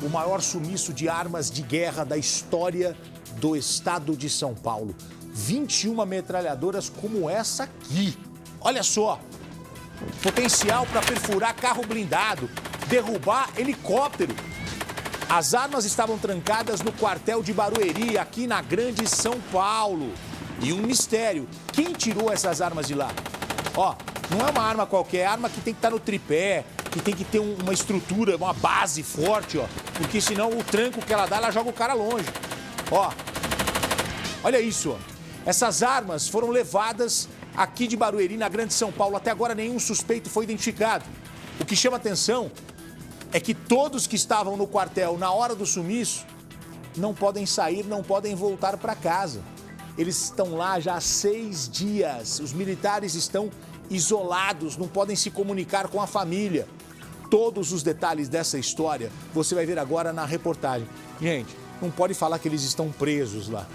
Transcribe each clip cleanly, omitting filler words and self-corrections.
o maior sumiço de armas de guerra da história do estado de São Paulo. 21 metralhadoras como essa aqui. Olha só, potencial para perfurar carro blindado, derrubar helicóptero. As armas estavam trancadas no quartel de Barueri, aqui na Grande São Paulo. E um mistério, quem tirou essas armas de lá? Ó, não é uma arma qualquer, é arma que tem que estar no tripé, que tem que ter uma estrutura, uma base forte, ó. Porque senão o tranco que ela dá, ela joga o cara longe. Ó, olha isso, ó. Essas armas foram levadas aqui de Barueri, na Grande São Paulo. Até agora nenhum suspeito foi identificado. O que chama atenção é que todos que estavam no quartel na hora do sumiço não podem sair, não podem voltar para casa. Eles estão lá já há 6 dias. Os militares estão isolados, não podem se comunicar com a família. Todos os detalhes dessa história você vai ver agora na reportagem. Gente, não pode falar que eles estão presos lá,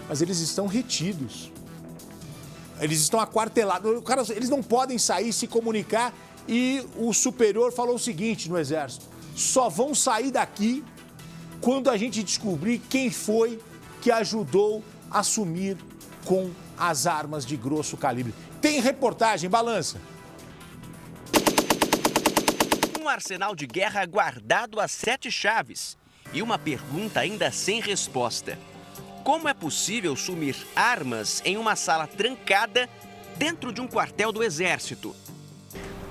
mas eles estão retidos. Eles estão aquartelados. Eles não podem sair, se comunicar. E o superior falou o seguinte no Exército: só vão sair daqui quando a gente descobrir quem foi que ajudou a sumir com as armas de grosso calibre. Tem reportagem, balança. Um arsenal de guerra guardado a 7 chaves e uma pergunta ainda sem resposta. Como é possível sumir armas em uma sala trancada dentro de um quartel do Exército?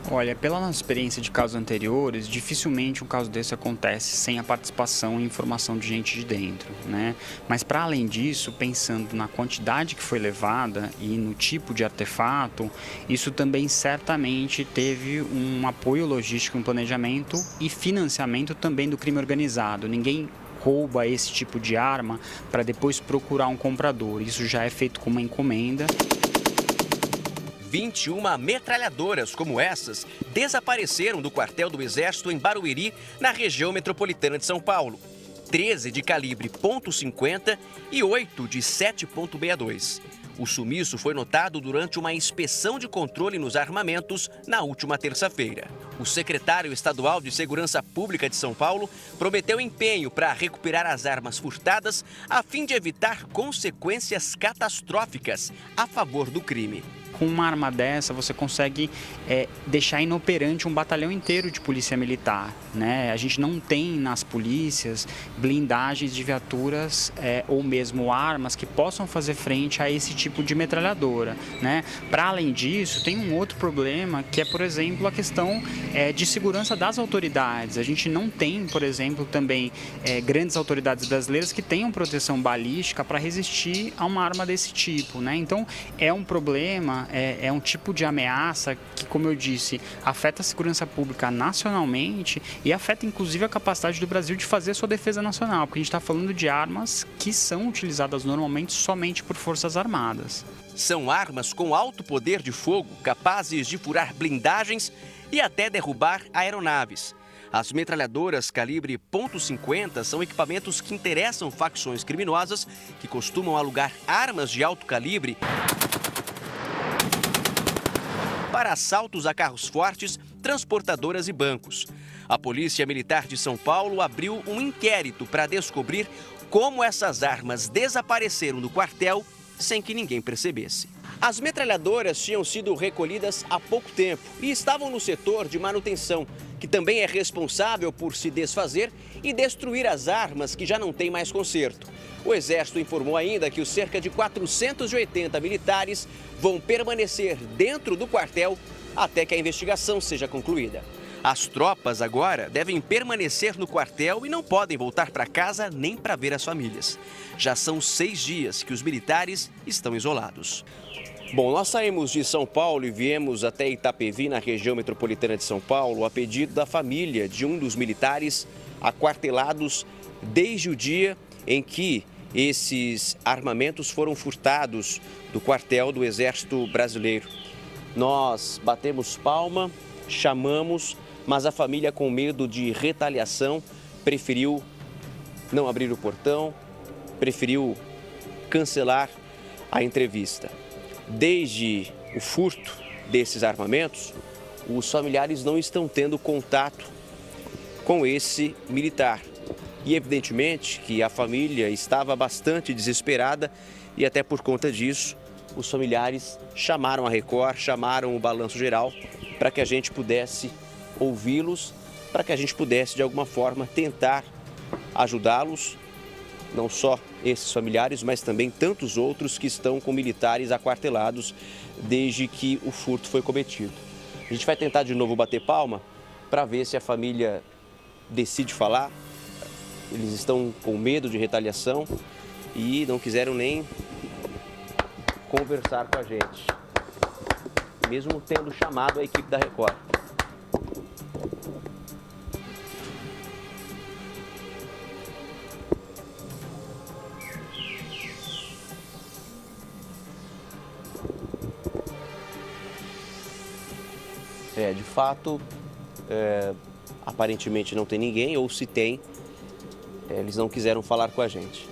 Olha, pela nossa experiência de casos anteriores, dificilmente um caso desse acontece sem a participação e informação de gente de dentro, né? Mas para além disso, pensando na quantidade que foi levada e no tipo de artefato, isso também certamente teve um apoio logístico, um planejamento e financiamento também do crime organizado. Ninguém rouba esse tipo de arma para depois procurar um comprador. Isso já é feito com uma encomenda. 21 metralhadoras como essas desapareceram do quartel do Exército em Barueri, na região metropolitana de São Paulo. 13 de calibre .50 e 8 de 7.62. O sumiço foi notado durante uma inspeção de controle nos armamentos na última terça-feira. O secretário estadual de Segurança Pública de São Paulo prometeu empenho para recuperar as armas furtadas a fim de evitar consequências catastróficas a favor do crime. Com uma arma dessa, você consegue deixar inoperante um batalhão inteiro de polícia militar, né? A gente não tem nas polícias blindagens de viaturas ou mesmo armas que possam fazer frente a esse tipo de metralhadora, né? Para além disso, tem um outro problema que é, por exemplo, a questão de segurança das autoridades. A gente não tem, por exemplo, também grandes autoridades brasileiras que tenham proteção balística para resistir a uma arma desse tipo, né? Então, é um problema. É um tipo de ameaça que, como eu disse, afeta a segurança pública nacionalmente e afeta inclusive a capacidade do Brasil de fazer a sua defesa nacional, porque a gente está falando de armas que são utilizadas normalmente somente por forças armadas. São armas com alto poder de fogo, capazes de furar blindagens e até derrubar aeronaves. As metralhadoras calibre .50 são equipamentos que interessam facções criminosas que costumam alugar armas de alto calibre para assaltos a carros fortes, transportadoras e bancos. A Polícia Militar de São Paulo abriu um inquérito para descobrir como essas armas desapareceram do quartel sem que ninguém percebesse. As metralhadoras tinham sido recolhidas há pouco tempo e estavam no setor de manutenção, que também é responsável por se desfazer e destruir as armas que já não têm mais conserto. O Exército informou ainda que os cerca de 480 militares vão permanecer dentro do quartel até que a investigação seja concluída. As tropas agora devem permanecer no quartel e não podem voltar para casa nem para ver as famílias. Já são 6 dias que os militares estão isolados. Bom, nós saímos de São Paulo e viemos até Itapevi, na região metropolitana de São Paulo, a pedido da família de um dos militares aquartelados desde o dia em que esses armamentos foram furtados do quartel do Exército Brasileiro. Nós batemos palma, chamamos, mas a família, com medo de retaliação, preferiu não abrir o portão, preferiu cancelar a entrevista. Desde o furto desses armamentos, os familiares não estão tendo contato com esse militar. E evidentemente que a família estava bastante desesperada e até por conta disso os familiares chamaram a Record, chamaram o Balanço Geral para que a gente pudesse ouvi-los, para que a gente pudesse de alguma forma tentar ajudá-los, não só esses familiares, mas também tantos outros que estão com militares aquartelados desde que o furto foi cometido. A gente vai tentar de novo bater palma para ver se a família decide falar. Eles estão com medo de retaliação e não quiseram nem conversar com a gente, mesmo tendo chamado a equipe da Record. De fato, aparentemente não tem ninguém, ou se tem, eles não quiseram falar com a gente.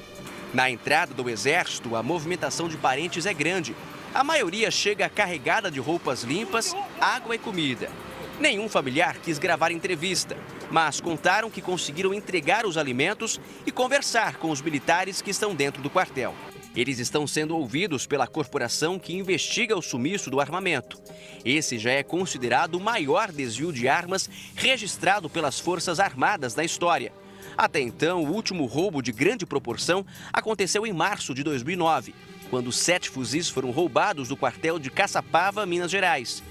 Na entrada do Exército, a movimentação de parentes é grande. A maioria chega carregada de roupas limpas, água e comida. Nenhum familiar quis gravar entrevista, mas contaram que conseguiram entregar os alimentos e conversar com os militares que estão dentro do quartel. Eles estão sendo ouvidos pela corporação que investiga o sumiço do armamento. Esse já é considerado o maior desvio de armas registrado pelas Forças Armadas na história. Até então, o último roubo de grande proporção aconteceu em março de 2009, quando 7 fuzis foram roubados do quartel de Caçapava, Minas Gerais.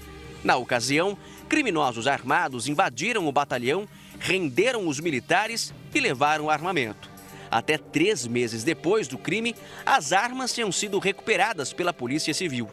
Na ocasião, criminosos armados invadiram o batalhão, renderam os militares e levaram o armamento. Até 3 meses depois do crime, as armas tinham sido recuperadas pela Polícia Civil.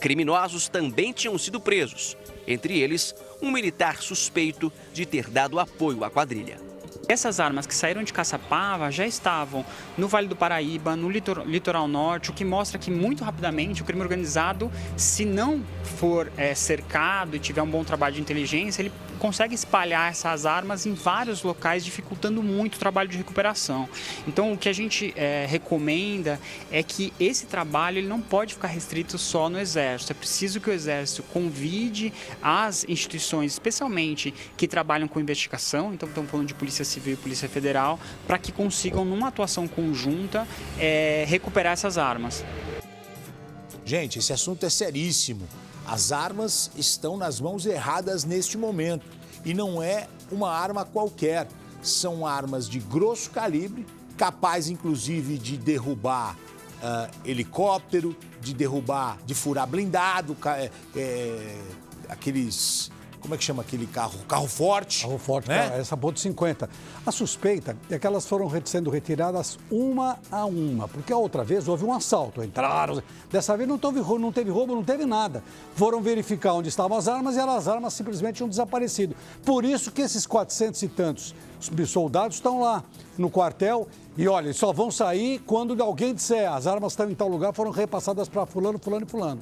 Criminosos também tinham sido presos, entre eles um militar suspeito de ter dado apoio à quadrilha. Essas armas que saíram de Caçapava já estavam no Vale do Paraíba, no litoral norte, o que mostra que muito rapidamente o crime organizado, se não for cercado e tiver um bom trabalho de inteligência, ele consegue espalhar essas armas em vários locais, dificultando muito o trabalho de recuperação. Então, o que a gente recomenda é que esse trabalho ele não pode ficar restrito só no Exército. É preciso que o Exército convide as instituições, especialmente que trabalham com investigação, então estamos falando de Polícia Civil e Polícia Federal, para que consigam, numa atuação conjunta, recuperar essas armas. Gente, esse assunto é seríssimo. As armas estão nas mãos erradas neste momento. E não é uma arma qualquer. São armas de grosso calibre, capaz inclusive de derrubar helicóptero, de furar blindado, aqueles... Como é que chama aquele carro? Carro forte. Carro forte, né? Essa ponto 50. A suspeita é que elas foram sendo retiradas uma a uma, porque a outra vez houve um assalto, entraram, dessa vez não teve roubo, não teve nada. Foram verificar onde estavam as armas e as armas simplesmente tinham desaparecido. Por isso que esses 400 e tantos soldados estão lá no quartel e olha, só vão sair quando alguém disser as armas estão em tal lugar, foram repassadas para fulano, fulano e fulano.